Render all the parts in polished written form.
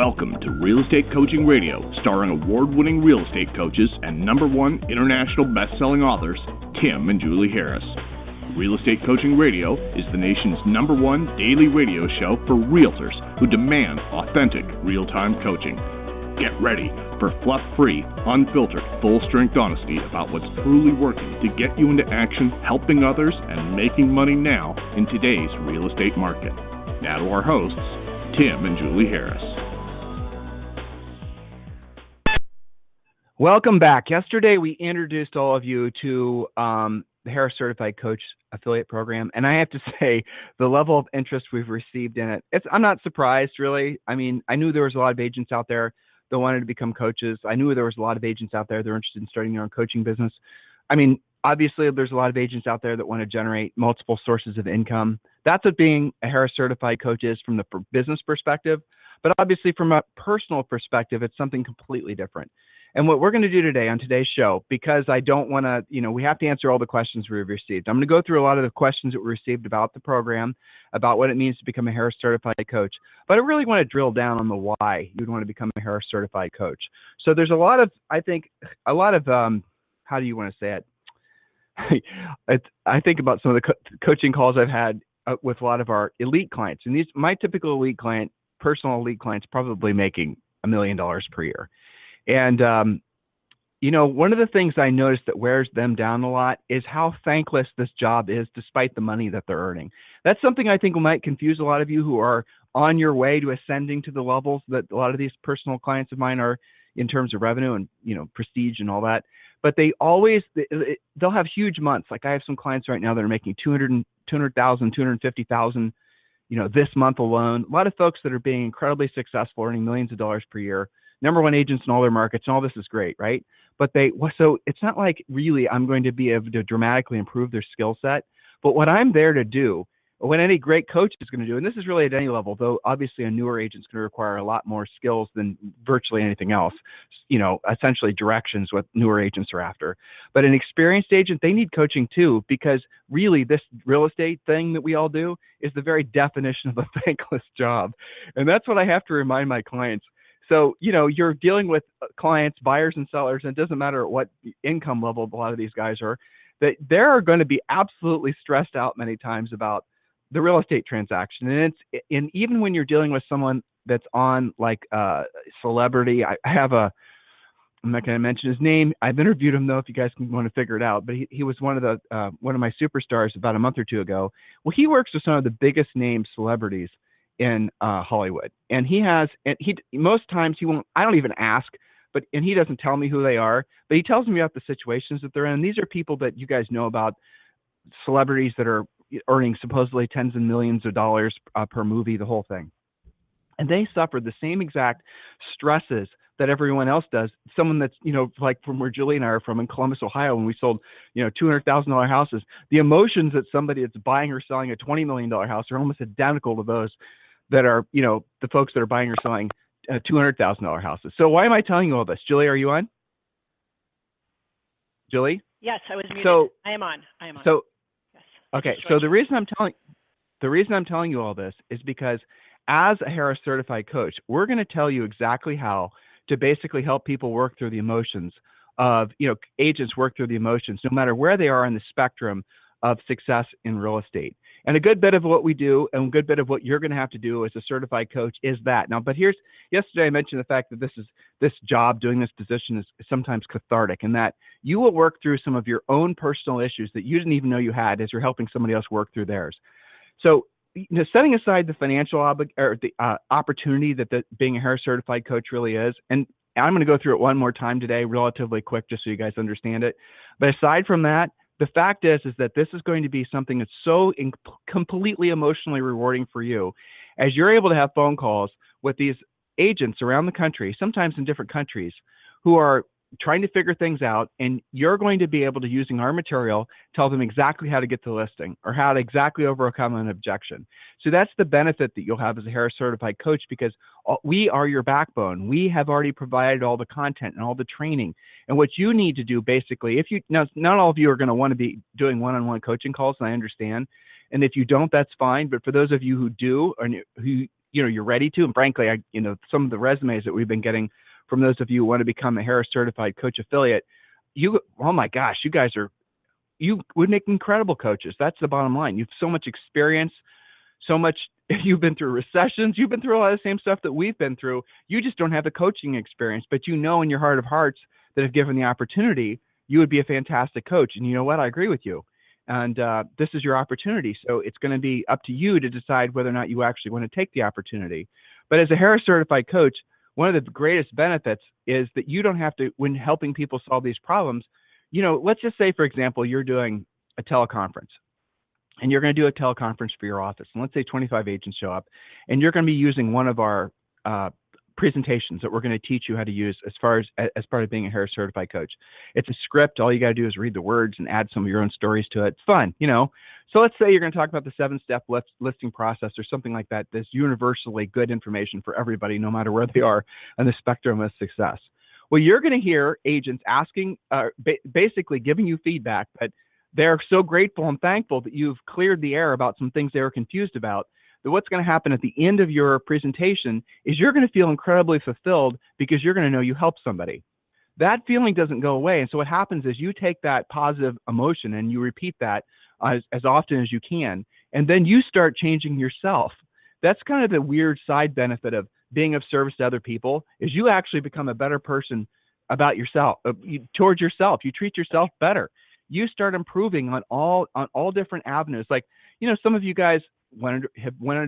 Welcome to Real Estate Coaching Radio, starring award-winning real estate coaches and #1 international best-selling authors, Tim and Julie Harris. Real Estate Coaching Radio is the nation's #1 daily radio show for realtors who demand authentic, real-time coaching. Get ready for fluff-free, unfiltered, full-strength honesty about what's truly working to get you into action, helping others, and making money now in today's real estate market. Now to our hosts, Tim and Julie Harris. Welcome back. Yesterday, we introduced all of you to the Harris Certified Coach Affiliate Program, and I have to say, the level of interest we've received in it, I'm not surprised, really. I mean, I knew there was a lot of agents out there that wanted to become coaches. I knew there was a lot of agents out there that were interested in starting their own coaching business. I mean, obviously, there's a lot of agents out there that want to generate multiple sources of income. That's what being a Harris Certified Coach is from the business perspective. But obviously, from a personal perspective, it's something completely different. And what we're going to do today on today's show, because I don't want to, we have to answer all the questions we've received. I'm going to go through a lot of the questions that we received about the program, about what it means to become a Harris Certified Coach. But I really want to drill down on the why you'd want to become a Harris Certified Coach. So there's a lot of, how do you want to say it? I think about some of the coaching calls I've had with a lot of our elite clients. And my typical elite client, personal elite clients, probably making $1 million per year. And, one of the things I noticed that wears them down a lot is how thankless this job is despite the money that they're earning. That's something I think might confuse a lot of you who are on your way to ascending to the levels that a lot of these personal clients of mine are in terms of revenue and, prestige and all that. But they'll have huge months. Like I have some clients right now that are making $200,000, $250,000, this month alone. A lot of folks that are being incredibly successful, earning millions of dollars per year. #1 agents in all their markets, and all this is great, right? But so it's not like really I'm going to be able to dramatically improve their skill set. But what I'm there to do, what any great coach is going to do, and this is really at any level, though obviously a newer agent is going to require a lot more skills than virtually anything else, essentially directions what newer agents are after. But an experienced agent, they need coaching too, because really this real estate thing that we all do is the very definition of a thankless job. And that's what I have to remind my clients. So, you're dealing with clients, buyers and sellers, and it doesn't matter what income level a lot of these guys are, that they're going to be absolutely stressed out many times about the real estate transaction. And even when you're dealing with someone that's on like a celebrity, I'm not going to mention his name. I've interviewed him though, if you guys want to figure it out, but he was one of my superstars about a month or two ago. Well, he works with some of the biggest name celebrities in Hollywood, and most times he won't. I don't even ask, and he doesn't tell me who they are, but he tells me about the situations that they're in. And these are people that you guys know about, celebrities that are earning supposedly tens of millions of dollars per movie, the whole thing, and they suffer the same exact stresses that everyone else does. Someone that's, like from where Julie and I are from in Columbus, Ohio, when we sold, $200,000 houses, the emotions that somebody that's buying or selling a $20 million house are almost identical to those that are, the folks that are buying or selling $200,000 houses. So why am I telling you all this? Julie, are you on? Julie? Yes, I was muted. So, I am on. So, yes. Okay. So the reason I'm telling you all this is because as a Harris Certified Coach, we're going to tell you exactly how to basically help people work through the emotions of, agents work through the emotions, no matter where they are in the spectrum of success in real estate. And a good bit of what we do and a good bit of what you're going to have to do as a certified coach is that. Now, but yesterday I mentioned the fact that this job, doing this position is sometimes cathartic, and that you will work through some of your own personal issues that you didn't even know you had as you're helping somebody else work through theirs. So, setting aside the financial opportunity that being a Harris Certified Coach really is, and I'm going to go through it one more time today, relatively quick, just so you guys understand it. But aside from that, the fact is that this is going to be something that's so completely emotionally rewarding for you, as you're able to have phone calls with these agents around the country, sometimes in different countries, who are trying to figure things out, and you're going to be able to, using our material, tell them exactly how to get the listing or how to exactly overcome an objection. So that's the benefit that you'll have as a Harris Certified Coach, because we are your backbone. We have already provided all the content and all the training. And what you need to do, basically, now, not all of you are going to want to be doing one-on-one coaching calls, and I understand. And if you don't, that's fine. But for those of you who do, or who you're ready to. And frankly, some of the resumes that we've been getting from those of you who want to become a Harris certified coach affiliate, oh my gosh, you would make incredible coaches. That's the bottom line. You've so much experience, so much. You've been through recessions. You've been through a lot of the same stuff that we've been through. You just don't have the coaching experience, but in your heart of hearts that if given the opportunity, you would be a fantastic coach. And you know what? I agree with you. And this is your opportunity. So it's going to be up to you to decide whether or not you actually want to take the opportunity. But as a Harris certified coach, one of the greatest benefits is that you don't have to, when helping people solve these problems, let's just say, for example, you're doing a teleconference and you're going to do a teleconference for your office. And let's say 25 agents show up and you're going to be using one of our presentations that we're going to teach you how to use as part of being a Harris certified coach. It's a script. All you got to do is read the words and add some of your own stories to it. It's fun, So let's say you're going to talk about the 7-step listing process or something like that. This universally good information for everybody, no matter where they are on the spectrum of success. Well, you're going to hear agents asking, basically giving you feedback, but they're so grateful and thankful that you've cleared the air about some things they were confused about, that what's going to happen at the end of your presentation is you're going to feel incredibly fulfilled because you're going to know you helped somebody. That feeling doesn't go away. And so what happens is you take that positive emotion and you repeat that as often as you can, and then you start changing yourself. That's kind of the weird side benefit of being of service to other people, is you actually become a better person about yourself, towards yourself. You treat yourself better. You start improving on all different avenues. Like, some of you guys wanted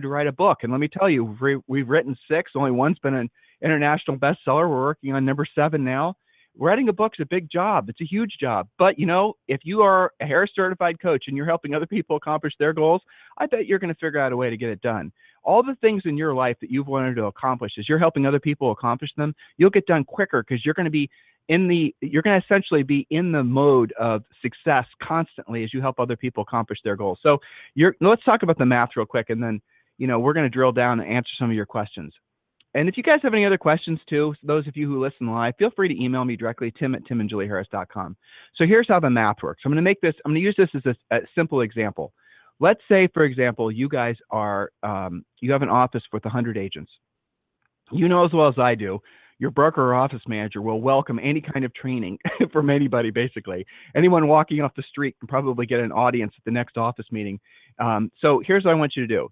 to write a book, and let me tell you, we've written 6. Only one's been an international bestseller. We're working on number 7 now. Writing a book's a big job. It's a huge job. But if you are a Harris certified coach and you're helping other people accomplish their goals, I bet you're going to figure out a way to get it done. All the things in your life that you've wanted to accomplish, as you're helping other people accomplish them, you'll get done quicker because you're going to essentially be in the mode of success constantly as you help other people accomplish their goals. So let's talk about the math real quick, and then we're going to drill down and answer some of your questions. And if you guys have any other questions too, those of you who listen live, feel free to email me directly, tim@timandjulieharris.com. So here's how the math works. I'm going to use this as a simple example. Let's say, for example, you guys are you have an office with 100 agents. As well as I do, your broker or office manager will welcome any kind of training from anybody, basically. Anyone walking off the street can probably get an audience at the next office meeting. So here's what I want you to do.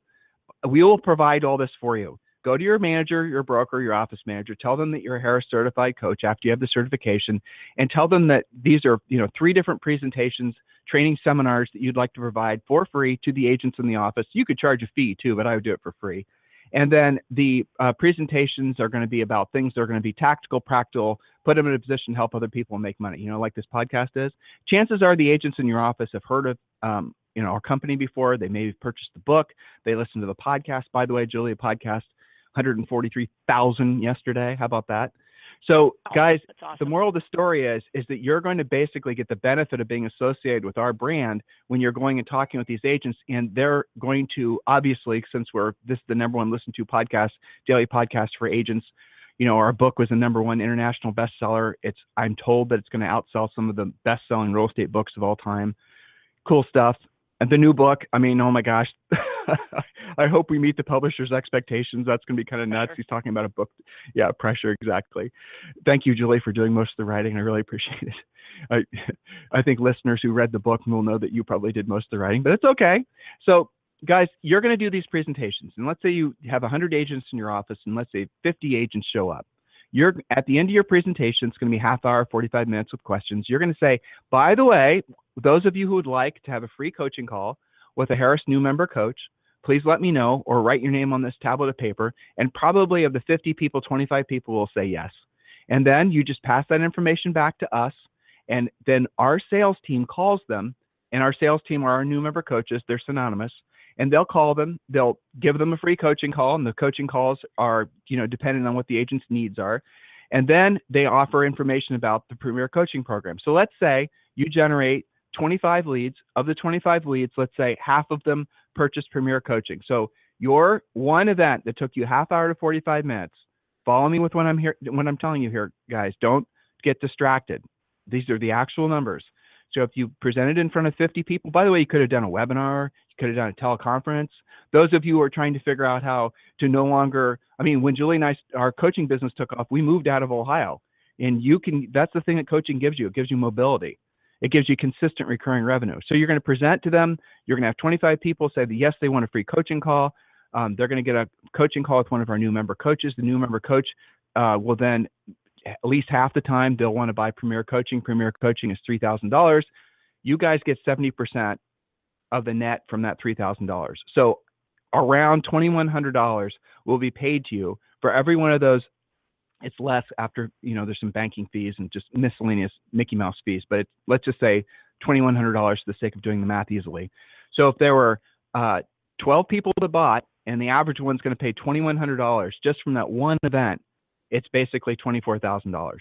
We will provide all this for you. Go to your manager, your broker, your office manager, tell them that you're a Harris certified coach after you have the certification, and tell them that these are 3 different presentations, training seminars that you'd like to provide for free to the agents in the office. You could charge a fee too, but I would do it for free. And then the presentations are going to be about things that are going to be tactical, practical, put them in a position to help other people make money, like this podcast is. Chances are the agents in your office have heard of our company before. They may have purchased the book. They listen to the podcast. By the way, Julia, podcast 143,000 yesterday. How about that? So guys, that's awesome. The moral of the story is that you're going to basically get the benefit of being associated with our brand when you're going and talking with these agents, and they're going to, obviously, since this is the #1 listened to podcast, daily podcast for agents, our book was the #1 international bestseller. I'm told that it's going to outsell some of the best-selling real estate books of all time. Cool stuff. And the new book, oh my gosh, I hope we meet the publisher's expectations. That's going to be kind of nuts. He's talking about a book. Yeah, pressure, exactly. Thank you, Julie, for doing most of the writing. I really appreciate it. I think listeners who read the book will know that you probably did most of the writing, but it's okay. So, guys, you're going to do these presentations. And let's say you have 100 agents in your office, and let's say 50 agents show up. At the end of your presentation, it's going to be half hour, 45 minutes with questions. You're going to say, by the way, those of you who would like to have a free coaching call with a Harris new member coach, please let me know, or write your name on this tablet of paper. And probably of the 50 people, 25 people will say yes. And then you just pass that information back to us. And then our sales team calls them, and our sales team are our new member coaches. They're synonymous. And they'll call them, they'll give them a free coaching call, and the coaching calls are, depending on what the agent's needs are. And then they offer information about the Premier Coaching Program. So let's say you generate 25 leads. Of the 25 leads, let's say half of them purchased Premier Coaching. So your one event that took you half hour to 45 minutes, follow me with what I'm telling you here, guys. Don't get distracted. These are the actual numbers. So if you presented in front of 50 people, by the way, you could have done a webinar, You could have done a teleconference. Those of you who are trying to figure out how to no longer, I mean, when Julie and I, our coaching business took off, we moved out of Ohio. And that's the thing that coaching gives you. It gives you mobility. It gives you consistent recurring revenue. So you're going to present to them. You're going to have 25 people say that, yes, they want a free coaching call. They're going to get a coaching call with one of our new member coaches. The new member coach will then, at least half the time, they'll want to buy Premier Coaching. Premier Coaching is $3,000. You guys get 70% of the net from that $3,000. So around $2,100 will be paid to you for every one of those. It's less after, there's some banking fees and just miscellaneous Mickey Mouse fees, but let's just say $2,100 for the sake of doing the math easily. So if there were 12 people that bought and the average one's going to pay $2,100 just from that one event, it's basically $24,000.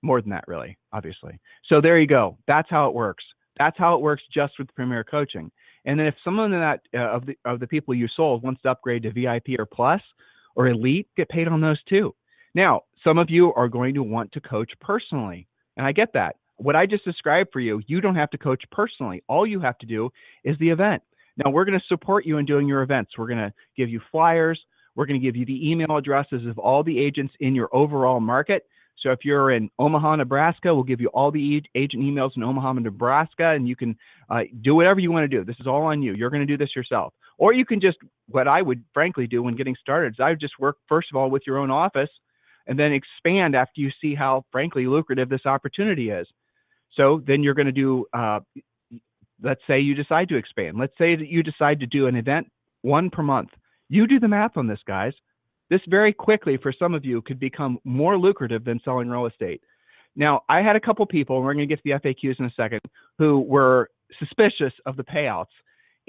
More than that, really, obviously. So there you go. That's how it works. That's how it works just with Premier Coaching. And then if someone of the people you sold wants to upgrade to VIP or Plus or Elite, get paid on those too. Now, some of you are going to want to coach personally, and I get that. What I just described for you, you don't have to coach personally. All you have to do is the event. Now, we're going to support you in doing your events. We're going to give you flyers. We're going to give you the email addresses of all the agents in your overall market. So if you're in Omaha, Nebraska, we'll give you all the agent emails in Omaha, Nebraska, and you can do whatever you want to do. This is all on you. You're going to do this yourself. Or you can just, what I would frankly do when getting started is I would just work, first of all, with your own office and then expand after you see how, frankly, lucrative this opportunity is. So then you're going to do, let's say you decide to expand. Let's say that you decide to do an event, one per month. You do the math on this, guys. This very quickly, for some of you, could become more lucrative than selling real estate. Now, I had a couple people, and we're going to get to the FAQs in a second, who were suspicious of the payouts.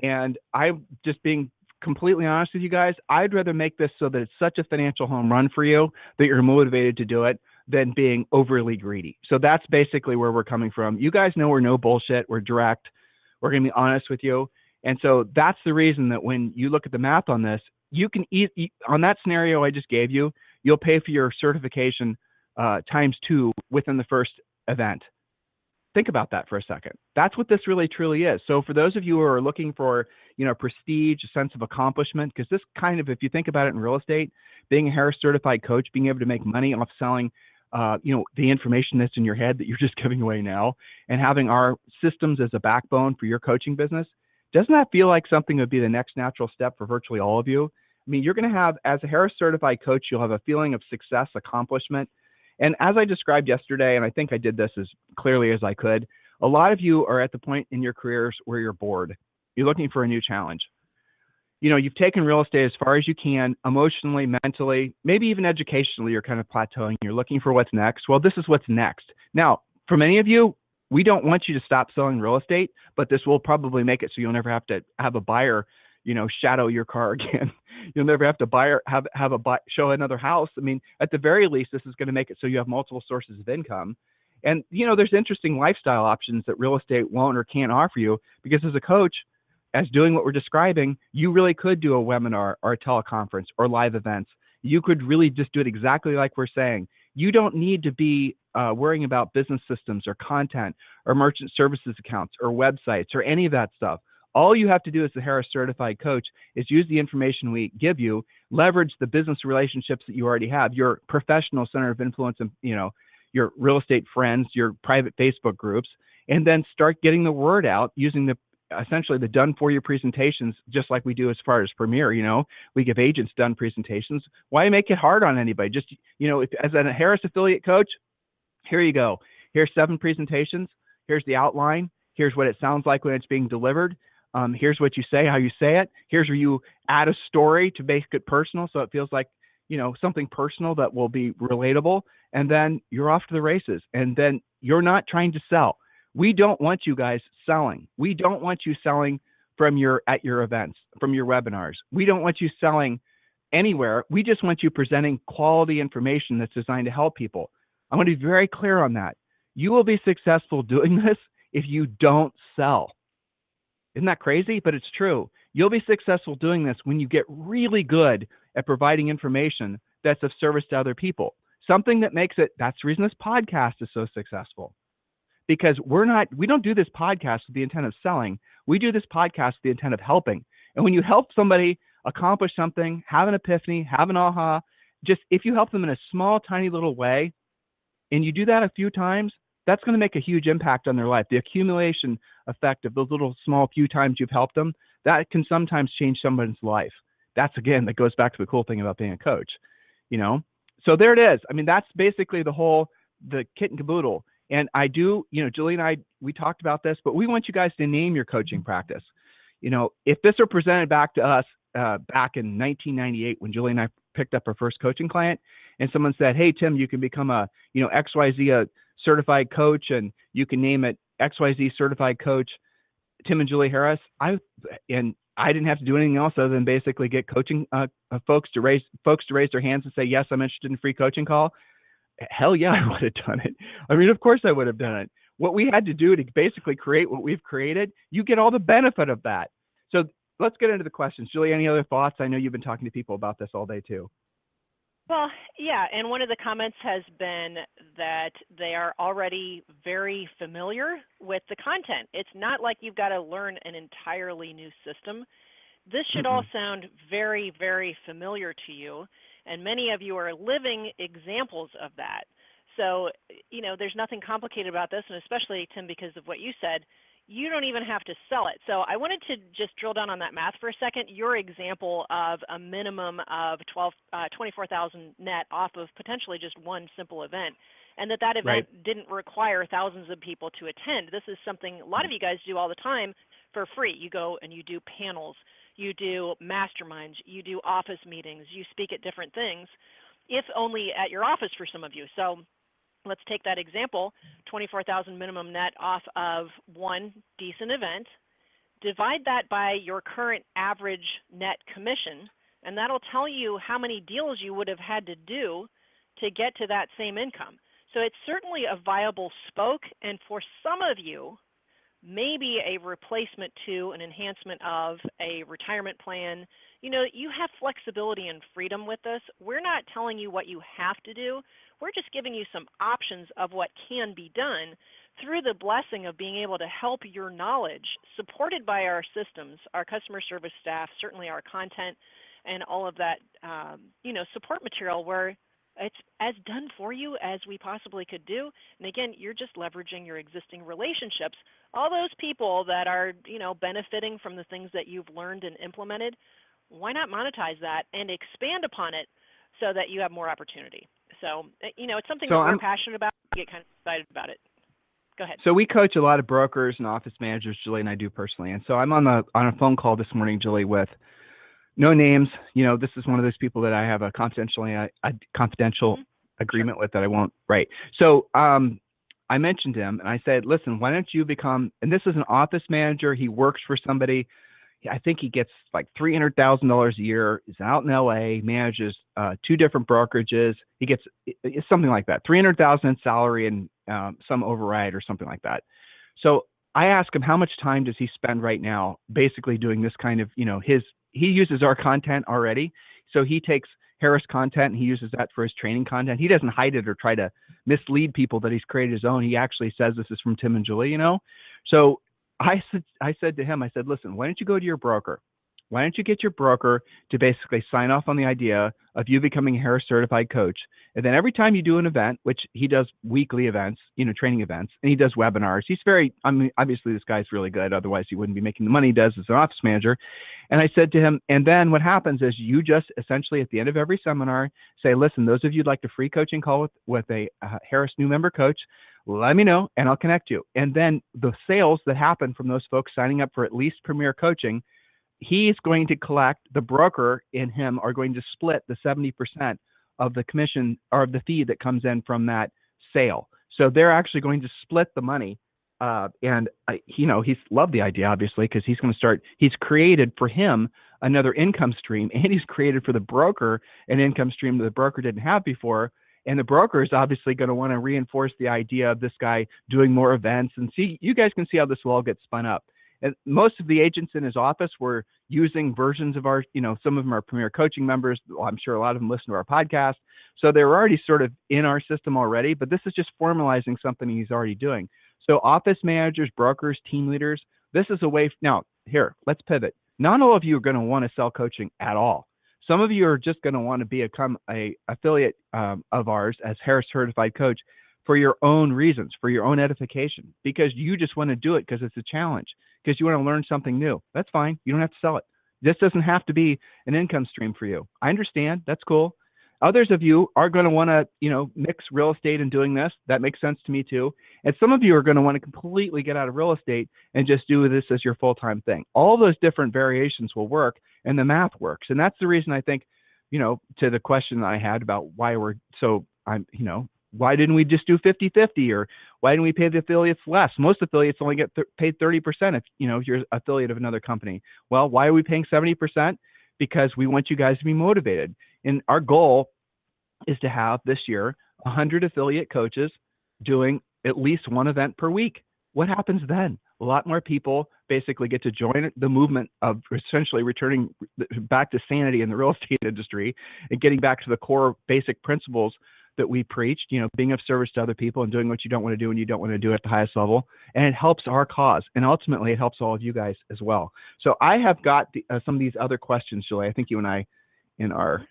And I'm just being completely honest with you guys. I'd rather make this so that it's such a financial home run for you that you're motivated to do it than being overly greedy. So that's basically where we're coming from. You guys know we're no bullshit. We're direct. We're going to be honest with you. And so that's the reason that when you look at the math on this, you can on that scenario I just gave you, you'll pay for your certification ×2 within the first event. Think about that for a second. That's what this really truly is. So for those of you who are looking for, prestige, a sense of accomplishment, because this kind of, if you think about it in real estate, being a Harris certified coach, being able to make money off selling, the information that's in your head that you're just giving away now, and having our systems as a backbone for your coaching business, doesn't that feel like something that would be the next natural step for virtually all of you? I mean, you're going to have, as a Harris certified coach, you'll have a feeling of success, accomplishment. And as I described yesterday, and I think I did this as clearly as I could, a lot of you are at the point in your careers where you're bored. You're looking for a new challenge. You've taken real estate as far as you can, emotionally, mentally, maybe even educationally, you're kind of plateauing. You're looking for what's next. Well, this is what's next. Now, for many of you, we don't want you to stop selling real estate, but this will probably make it so you'll never have to have a buyer, shadow your car again. You'll never have to show another house. I mean, at the very least, this is going to make it so you have multiple sources of income. And, there's interesting lifestyle options that real estate won't or can't offer you, because as a coach, as doing what we're describing, you really could do a webinar or a teleconference or live events. You could really just do it exactly like we're saying. You don't need to be worrying about business systems or content or merchant services accounts or websites or any of that stuff. All you have to do as the Harris certified coach is use the information we give you, leverage the business relationships that you already have, your professional center of influence, and your real estate friends, your private Facebook groups, and then start getting the word out using essentially the done for you presentations, just like we do as far as Premier. We give agents done presentations. Why make it hard on anybody? Just, as a Harris affiliate coach, here you go. Here's 7 presentations. Here's the outline. Here's what it sounds like when it's being delivered. Here's what you say, how you say it. Here's where you add a story to make it personal, so it feels like, something personal that will be relatable. And then you're off to the races. And then you're not trying to sell. We don't want you guys selling. We don't want you selling at your events, from your webinars. We don't want you selling anywhere. We just want you presenting quality information that's designed to help people. I want to be very clear on that. You will be successful doing this if you don't sell. Isn't that crazy? But it's true. You'll be successful doing this when you get really good at providing information that's of service to other people. Something that makes it, that's the reason this podcast is so successful. because we don't do this podcast with the intent of selling. We do this podcast with the intent of helping. And when you help somebody accomplish something, have an epiphany, have an aha, just if you help them in a small, tiny little way, and you do that a few times, that's going to make a huge impact on their life. The accumulation effect of those little small few times you've helped them, that can sometimes change someone's life. That's, again, that goes back to the cool thing about being a coach, you know? So there it is. I mean, that's basically the kit and caboodle. And I do, you know, Julie and I, we talked about this, but we want you guys to name your coaching practice. You know, if this were presented back to us back in 1998, when Julie and I picked up our first coaching client, and someone said, hey, Tim, you can become a, you know, XYZ a certified coach, and you can name it XYZ certified coach, Tim and Julie Harris. I didn't have to do anything else other than basically get coaching folks to raise their hands and say, yes, I'm interested in a free coaching call. Hell yeah, I would have done it. I mean, of course I would have done it. What we had to do to basically create what we've created, you get all the benefit of that. So let's get into the questions. Julie, any other thoughts? I know you've been talking to people about this all day too. Well, yeah, and one of the comments has been that they are already very familiar with the content. It's not like you've got to learn an entirely new system. This should all sound very, very familiar to you, and many of you are living examples of that. So, you know, there's nothing complicated about this, and especially, Tim, because of what you said, you don't even have to sell it. So I wanted to just drill down on that math for a second. Your example of a minimum of 24,000 net off of potentially just one simple event, and that event didn't require thousands of people to attend. This is something a lot of you guys do all the time for free. You go and you do panels, you do masterminds, you do office meetings, you speak at different things, if only at your office for some of you. So let's take that example, 24,000 minimum net off of one decent event. Divide that by your current average net commission, and that'll tell you how many deals you would have had to do to get to that same income. So it's certainly a viable spoke, and for some of you, maybe a replacement to an enhancement of a retirement plan. You know, you have flexibility and freedom with this. We're not telling you what you have to do. We're just giving you some options of what can be done through the blessing of being able to help your knowledge, supported by our systems, our customer service staff, certainly our content, and all of that, you know, support material where it's as done for you as we possibly could do. And again, you're just leveraging your existing relationships. All those people that are, you know, benefiting from the things that you've learned and implemented, why not monetize that and expand upon it so that you have more opportunity? So, you know, it's something that we're passionate about. We get kind of excited about it. Go ahead. So we coach a lot of brokers and office managers, Julie and I do personally. And so I'm on a phone call this morning, Julie, with no names. You know, this is one of those people that I have a confidential agreement with that I won't write. So I mentioned him and I said, listen, why don't you become, and this is an office manager. He works for somebody. I think he gets like $300,000 a year. He's out in LA, manages 2 different brokerages. He gets something like that, $300,000 in salary and some override or something like that. So I asked him, how much time does he spend right now basically doing this kind of, you know, he uses our content already. So he takes Harris content and he uses that for his training content. He doesn't hide it or try to mislead people that he's created his own. He actually says this is from Tim and Julie, you know? So I said to him, I said, listen, why don't you go to your broker? Why don't you get your broker to basically sign off on the idea of you becoming a Harris certified coach? And then every time you do an event, which he does weekly events, you know, training events, and he does webinars. He's I mean, obviously this guy's really good. Otherwise he wouldn't be making the money he does as an office manager. And I said to him, and then what happens is you just essentially at the end of every seminar say, listen, those of you who'd like a free coaching call with a Harris new member coach, let me know and I'll connect you. And then the sales that happen from those folks signing up for at least Premier Coaching, he's going to collect, the broker and him are going to split the 70% of the commission or of the fee that comes in from that sale. So they're actually going to split the money. And you know, he's loved the idea, obviously, because he's going to start, he's created for him another income stream, and he's created for the broker an income stream that the broker didn't have before. And the broker is obviously going to want to reinforce the idea of this guy doing more events. And see, you guys can see how this will all get spun up. And most of the agents in his office were using versions of our, some of them are Premier Coaching members. Well, I'm sure a lot of them listen to our podcast. So they were already sort of in our system already, but this is just formalizing something he's already doing. So office managers, brokers, team leaders, this is a way. Now, here, let's pivot. Not all of you are going to want to sell coaching at all. Some of you are just going to want to become a affiliate of ours as Harris Certified Coach for your own reasons, for your own edification, because you just want to do it because it's a challenge, because you want to learn something new. That's fine. You don't have to sell it. This doesn't have to be an income stream for you. I understand. That's cool. Others of you are going to want to, mix real estate and doing this. That makes sense to me too. And some of you are going to want to completely get out of real estate and just do this as your full-time thing. All those different variations will work, and the math works. And that's the reason I think, to the question that I had about why why didn't we just do 50-50, or why didn't we pay the affiliates less? Most affiliates only get paid 30% if you're an affiliate of another company. Well, why are we paying 70%? Because we want you guys to be motivated. And our goal is to have this year 100 affiliate coaches doing at least one event per week. What happens then? A lot more people basically get to join the movement of essentially returning back to sanity in the real estate industry and getting back to the core basic principles that we preached, being of service to other people and doing what you don't want to do and you don't want to do at the highest level. And it helps our cause. And ultimately, it helps all of you guys as well. So I have got some of these other questions, Julie. I think you and I in our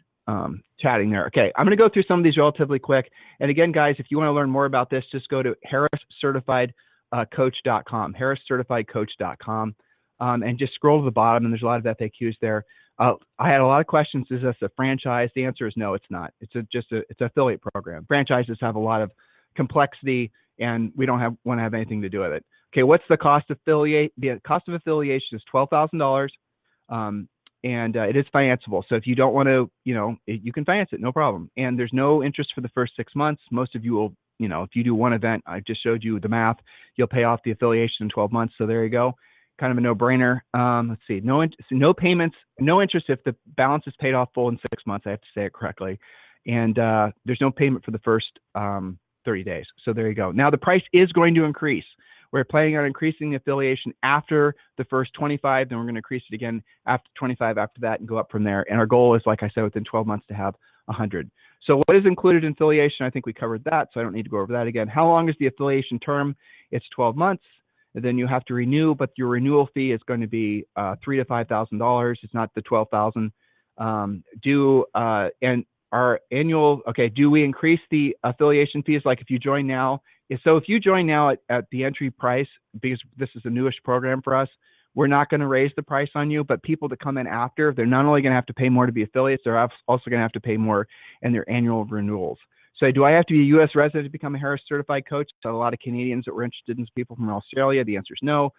chatting there. Okay, I'm going to go through some of these relatively quick. And again, guys, if you want to learn more about this, just go to harriscertifiedcoach.com, harriscertifiedcoach.com, and just scroll to the bottom, and there's a lot of FAQs there. I had a lot of questions. Is this a franchise? The answer is no, it's not. It's an affiliate program. Franchises have a lot of complexity, and we don't want to have anything to do with it. Okay, what's the cost of affiliate? The cost of affiliation is $12,000, and it is financeable. So if you don't want to, you can finance it, no problem. And there's no interest for the first 6 months. Most of you will, if you do one event, I just showed you the math, you'll pay off the affiliation in 12 months. So there you go. Kind of a no-brainer. Let's see, no payments, no interest if the balance is paid off full in 6 months. I have to say it correctly. And there's no payment for the first 30 days. So there you go. Now the price is going to increase. We're planning on increasing the affiliation after the first 25, then we're going to increase it again after 25 after that and go up from there. And our goal is, like I said, within 12 months to have 100. So what is included in affiliation? I think we covered that, so I don't need to go over that again. How long is the affiliation term? It's 12 months. And then you have to renew, but your renewal fee is going to be $3,000 to $5,000. It's not the $12,000. And our annual, okay, do we increase the affiliation fees? Like if you join now, so if you join now at the entry price, because this is a newish program for us, we're not going to raise the price on you, but people that come in after, they're not only going to have to pay more to be affiliates, they're also going to have to pay more in their annual renewals. So do I have to be a U.S. resident to become a Harris Certified Coach? So a lot of Canadians that were interested in people from Australia, the answer is no.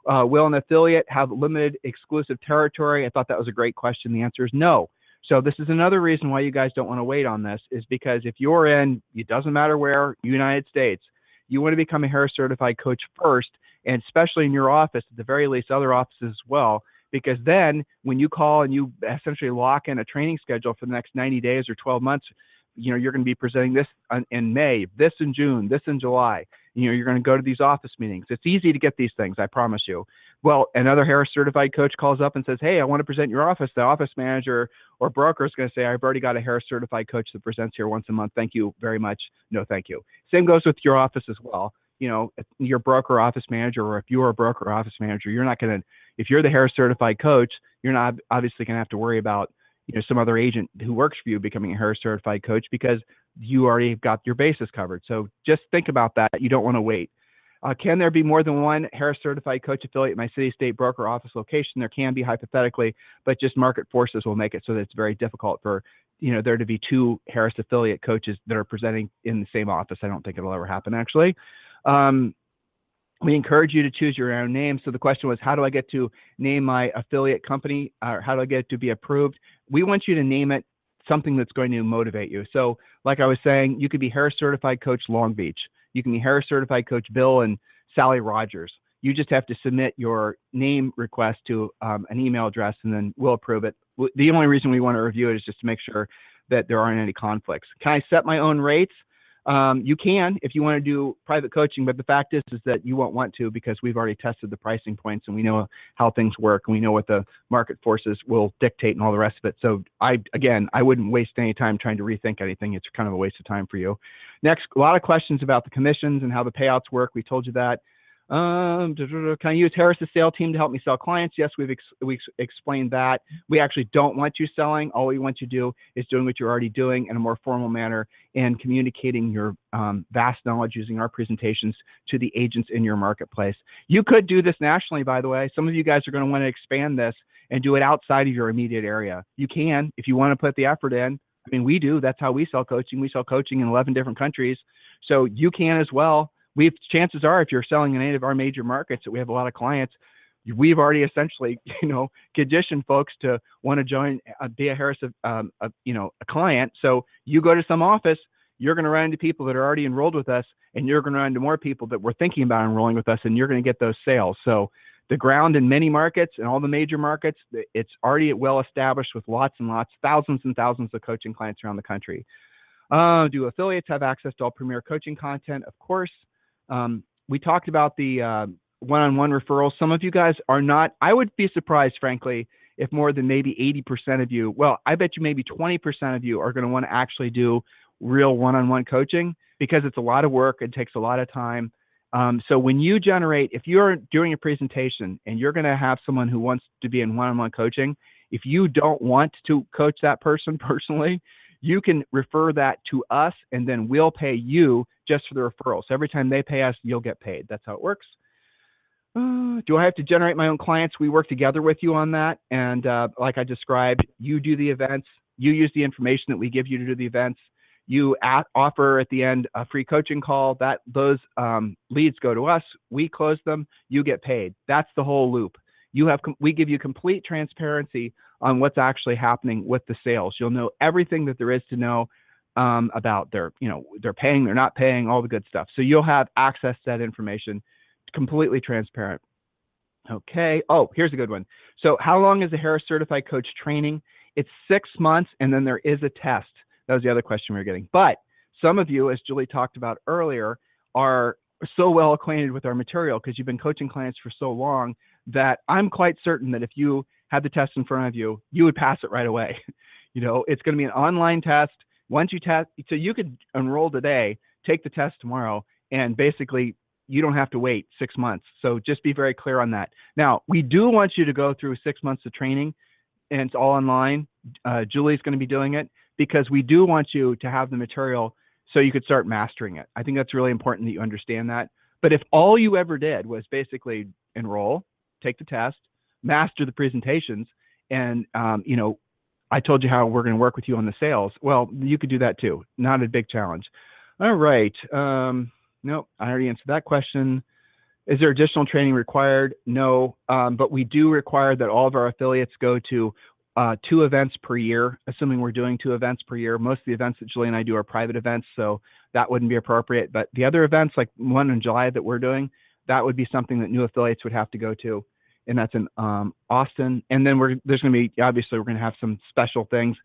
Will an affiliate have limited exclusive territory? I thought that was a great question. The answer is no. So this is another reason why you guys don't want to wait on this, is because if you're in, it doesn't matter where, United States, you want to become a Harris Certified Coach first, and especially in your office, at the very least other offices as well, because then when you call and you essentially lock in a training schedule for the next 90 days or 12 months, you're going to be presenting this in May, this in June, this in July. You're going to go to these office meetings. It's easy to get these things, I promise you. Well, another Harris Certified Coach calls up and says, hey, I want to present your office. The office manager or broker is going to say, I've already got a Harris Certified Coach that presents here once a month. Thank you very much. No, thank you. Same goes with your office as well. If your broker or office manager, or if you're a broker or office manager, you're not going to, if you're the Harris Certified Coach, you're not obviously going to have to worry about some other agent who works for you becoming a Harris Certified Coach, because you already got your bases covered. So just think about that. You don't want to wait. Can there be more than one Harris Certified Coach affiliate in my city, state, broker, office location? There can be, hypothetically, but just market forces will make it so that it's very difficult for there to be two Harris affiliate coaches that are presenting in the same office. I don't think it'll ever happen, actually. We encourage you to choose your own name. So the question was, how do I get to name my affiliate company, or how do I get it to be approved? We want you to name it something that's going to motivate you. So like I was saying, you could be Harris Certified Coach Long Beach. You can be Harris Certified Coach Bill and Sally Rogers. You just have to submit your name request to an email address, and then we'll approve it. The only reason we want to review it is just to make sure that there aren't any conflicts. Can I set my own rates? You can if you want to do private coaching, but the fact is that you won't want to because we've already tested the pricing points and we know how things work and we know what the market forces will dictate and all the rest of it. So I wouldn't waste any time trying to rethink anything. It's kind of a waste of time for you. Next, a lot of questions about the commissions and how the payouts work. We told you that. Can I use Harris's sales team to help me sell clients? Yes, we've explained that. We actually don't want you selling. All we want you to do is doing what you're already doing in a more formal manner and communicating your vast knowledge using our presentations to the agents in your marketplace. You could do this nationally, by the way. Some of you guys are going to want to expand this and do it outside of your immediate area. You can, if you want to put the effort in. I mean, we do. That's how we sell coaching. We sell coaching in 11 different countries. So you can as well. Chances are, if you're selling in any of our major markets that we have a lot of clients, we've already essentially, conditioned folks to want to join, be a Harris, a client. So you go to some office, you're going to run into people that are already enrolled with us, and you're going to run into more people that were thinking about enrolling with us, and you're going to get those sales. So the ground in many markets and all the major markets, it's already well established with lots and lots, thousands and thousands of coaching clients around the country. Do affiliates have access to all premier coaching content? Of course. We talked about the one-on-one referrals. Some of you guys are not. I would be surprised, frankly, if more than maybe 80% of you, well, I bet you maybe 20% of you are going to want to actually do real one-on-one coaching because it's a lot of work. It takes a lot of time. So when you generate, if you're doing a presentation and you're going to have someone who wants to be in one-on-one coaching, if you don't want to coach that person personally, you can refer that to us and then we'll pay you just for the referral. So every time they pay us, you'll get paid. That's how it works. Do I have to generate my own clients? We work together with you on that. And like I described, you do the events, you use the information that we give you to do the events. You offer at the end a free coaching call. Those leads go to us. We close them. You get paid. That's the whole loop. We give you complete transparency on what's actually happening with the sales. You'll know everything that there is to know about they're paying, they're not paying, all the good stuff. So you'll have access to that information, completely transparent. Okay. Oh, here's a good one. So how long is a Harris Certified Coach training? It's 6 months, and then there is a test. That was the other question we were getting. But some of you, as Julie talked about earlier, are so well acquainted with our material because you've been coaching clients for so long that I'm quite certain that if you had the test in front of you, you would pass it right away. It's going to be an online test. Once you test, so you could enroll today, take the test tomorrow, and basically you don't have to wait 6 months. So just be very clear on that. Now, we do want you to go through 6 months of training, and it's all online. Julie's going to be doing it because we do want you to have the material so you could start mastering it. I think that's really important that you understand that. But if all you ever did was basically enroll, take the test, master the presentations, and I told you how we're going to work with you on the sales. Well, you could do that too. Not a big challenge. All right. No, I already answered that question. Is there additional training required? No, but we do require that all of our affiliates go to 2 events per year, assuming we're doing 2 events per year. Most of the events that Julie and I do are private events, so that wouldn't be appropriate. But the other events, like one in July that we're doing, that would be something that new affiliates would have to go to. And that's in Austin. And then there's going to be, obviously, we're going to have some special things.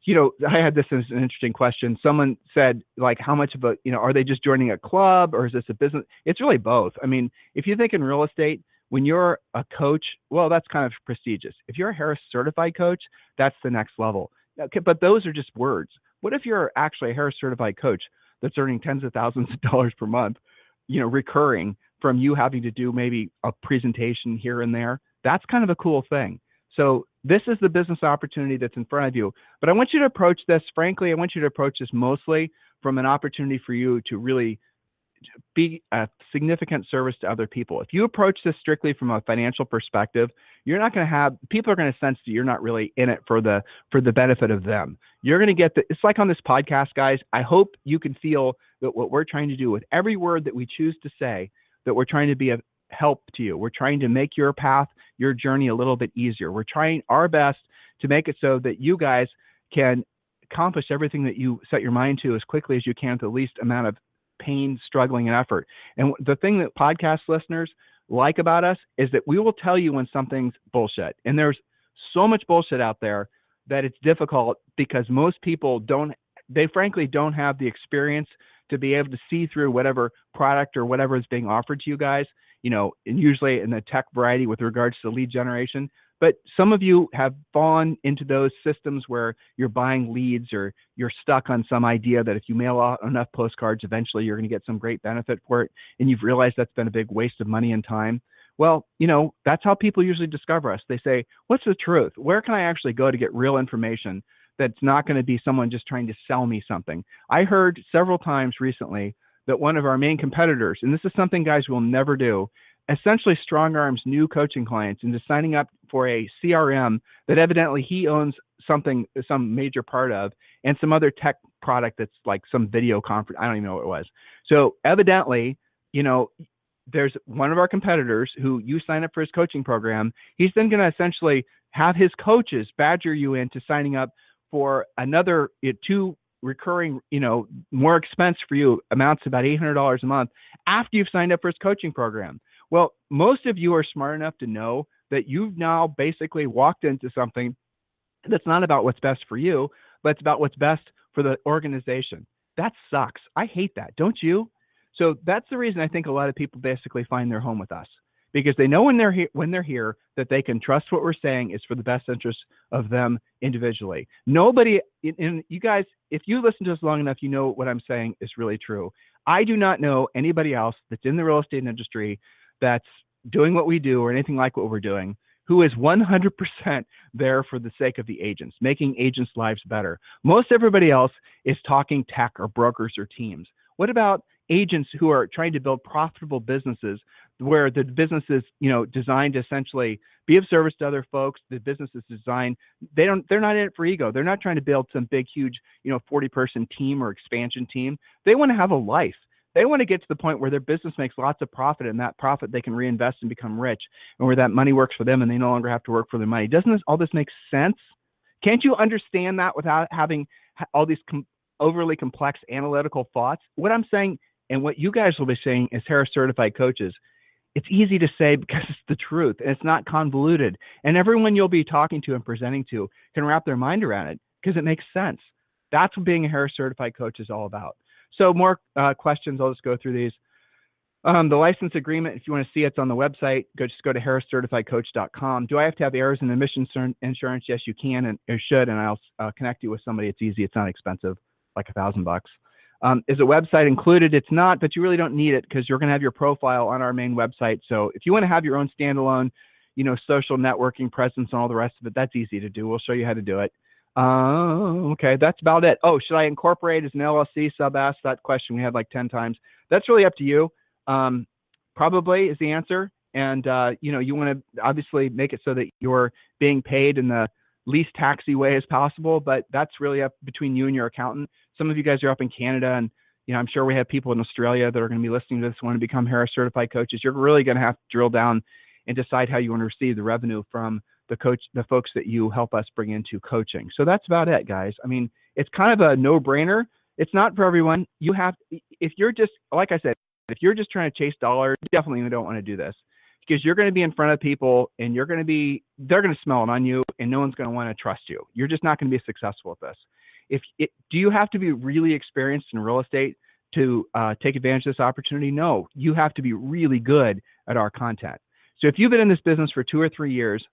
I had this as an interesting question. Someone said, like, how much of a, are they just joining a club or is this a business? It's really both. I mean, if you think in real estate, when you're a coach, well, that's kind of prestigious. If you're a Harris Certified Coach, that's the next level. Okay, but those are just words. What if you're actually a Harris Certified Coach that's earning tens of thousands of dollars per month, recurring from you having to do maybe a presentation here and there? That's kind of a cool thing. So this is the business opportunity that's in front of you. But I want you to approach this, frankly, I want you to approach this mostly from an opportunity for you to really be a significant service to other people. If you approach this strictly from a financial perspective, you're not going to have, people are going to sense that you're not really in it for the benefit of them. You're going to get it's like on this podcast, guys. I hope you can feel that what we're trying to do with every word that we choose to say, that we're trying to be a help to you. We're trying to make your path, your journey a little bit easier. We're trying our best to make it so that you guys can accomplish everything that you set your mind to as quickly as you can with the least amount of pain, struggling, and effort. And the thing that podcast listeners like about us is that we will tell you when something's bullshit. And there's so much bullshit out there that it's difficult because most people they frankly don't have the experience to be able to see through whatever product or whatever is being offered to you guys, and usually in the tech variety with regards to lead generation. But some of you have fallen into those systems where you're buying leads or you're stuck on some idea that if you mail out enough postcards, eventually you're going to get some great benefit for it. And you've realized that's been a big waste of money and time. Well, that's how people usually discover us. They say, what's the truth? Where can I actually go to get real information that's not going to be someone just trying to sell me something? I heard several times recently that one of our main competitors, and this is something guys will never do, essentially strong arms new coaching clients into signing up for a CRM that evidently he owns some major part of, and some other tech product that's like some video conference. I don't even know what it was. So evidently, there's one of our competitors who you sign up for his coaching program. He's then going to essentially have his coaches badger you into signing up for another 2 recurring, more expense for you, amounts to about $800 a month after you've signed up for his coaching program. Well, most of you are smart enough to know that you've now basically walked into something that's not about what's best for you, but it's about what's best for the organization. That sucks. I hate that. Don't you? So that's the reason I think a lot of people basically find their home with us, because they know when they're here that they can trust what we're saying is for the best interest of them individually. Nobody, and you guys, if you listen to us long enough, you know what I'm saying is really true. I do not know anybody else that's in the real estate industry that's doing what we do or anything like what we're doing who is 100% there for the sake of the agents, making agents' lives better. Most everybody else is talking tech or brokers or teams. What about agents who are trying to build profitable businesses where the business is, designed to essentially be of service to other folks? The business is designed, they're not in it for ego. They're not trying to build some big, huge, 40-person team or expansion team. They want to have a life. They want to get to the point where their business makes lots of profit, and that profit they can reinvest and become rich, and where that money works for them and they no longer have to work for their money. Doesn't all this make sense? Can't you understand that without having all these overly complex analytical thoughts? What I'm saying, and what you guys will be saying as Harris certified coaches, it's easy to say because it's the truth and it's not convoluted. And everyone you'll be talking to and presenting to can wrap their mind around it because it makes sense. That's what being a Harris certified coach is all about. So more questions. I'll just go through these. The license agreement, if you want to see it, it's on the website. Just go to harriscertifiedcoach.com. Do I have to have errors and omissions insurance? Yes, you can and you should, and I'll connect you with somebody. It's easy. It's not expensive, like $1,000. Is a website included? It's not, but you really don't need it because you're going to have your profile on our main website. So if you want to have your own standalone, social networking presence and all the rest of it, that's easy to do. We'll show you how to do it. Okay, that's about it. Oh, should I incorporate as an LLC? Sub asked that question we had like 10 times. That's really up to you. Probably is the answer. And, you want to obviously make it so that you're being paid in the least taxi way as possible, but that's really up between you and your accountant. Some of you guys are up in Canada, and, I'm sure we have people in Australia that are going to be listening to this, want to become Harris certified coaches. You're really going to have to drill down and decide how you want to receive the revenue from the folks that you help us bring into coaching. So that's about it, guys. I mean, it's kind of a no-brainer. It's not for everyone. If you're just, like I said, if you're just trying to chase dollars, you definitely don't want to do this, because you're going to be in front of people and they're going to smell it on you, and no one's going to want to trust you. You're just not going to be successful at this. Do you have to be really experienced in real estate to take advantage of this opportunity? No, you have to be really good at our content. So if you've been in this business for 2 or 3 years,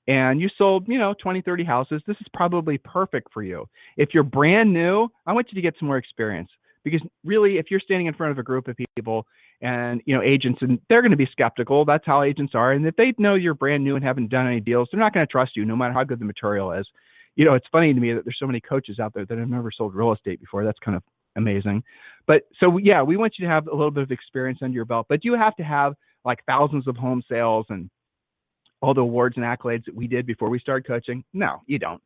and you sold, 20, 30 houses, this is probably perfect for you. If you're brand new, I want you to get some more experience, because really, if you're standing in front of a group of people and, agents, and they're going to be skeptical, that's how agents are. And if they know you're brand new and haven't done any deals, they're not going to trust you no matter how good the material is. It's funny to me that there's so many coaches out there that have never sold real estate before. That's kind of amazing. But so, yeah, we want you to have a little bit of experience under your belt, but you have to have like thousands of home sales and all the awards and accolades that we did before we started coaching. No, you don't,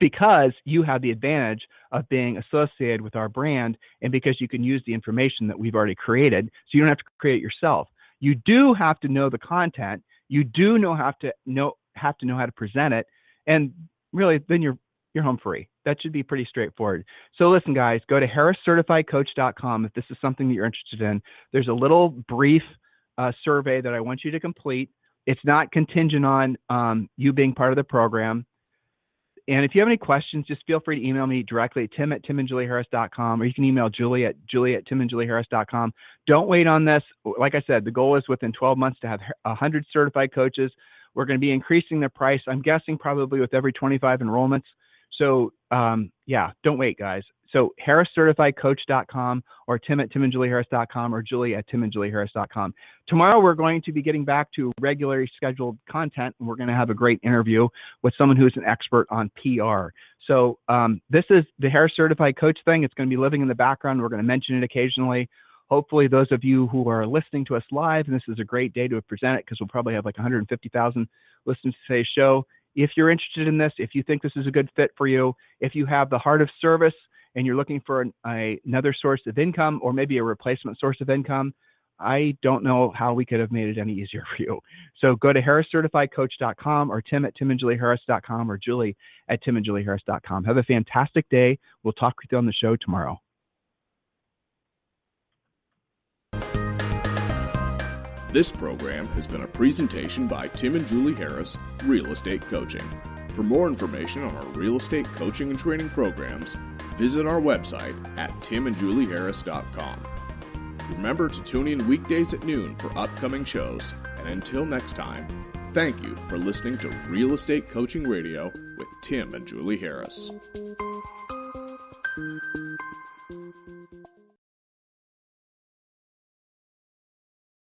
because you have the advantage of being associated with our brand, and because you can use the information that we've already created, so you don't have to create it yourself. You do have to know the content. You do have to know how to present it, and really, then you're home free. That should be pretty straightforward. So listen, guys, go to harriscertifiedcoach.com if this is something that you're interested in. There's a little brief survey that I want you to complete. It's not contingent on you being part of the program. And if you have any questions, just feel free to email me directly at tim@timandjulieharris.com, or you can email julie@timandjulieharris.com. Don't wait on this. Like I said, the goal is within 12 months to have 100 certified coaches. We're going to be increasing the price, I'm guessing probably with every 25 enrollments. So yeah, don't wait, guys. So harriscertifiedcoach.com, or tim@timandjulieharris.com, or julie@timandjulieharris.com. Tomorrow, we're going to be getting back to regularly scheduled content, and we're going to have a great interview with someone who's an expert on PR. So this is the Harris Certified Coach thing. It's going to be living in the background. We're going to mention it occasionally. Hopefully, those of you who are listening to us live, and this is a great day to present it because we'll probably have like 150,000 listeners to today's show. If you're interested in this, if you think this is a good fit for you, if you have the heart of service and you're looking for another source of income, or maybe a replacement source of income, I don't know how we could have made it any easier for you. So go to harriscertifiedcoach.com, or tim@timandjulieharris.com, or julie@timandjulieharris.com. Have a fantastic day. We'll talk with you on the show tomorrow. This program has been a presentation by Tim and Julie Harris, Real Estate Coaching. For more information on our real estate coaching and training programs, visit our website at timandjulieharris.com. Remember to tune in weekdays at noon for upcoming shows, and until next time, thank you for listening to Real Estate Coaching Radio with Tim and Julie Harris.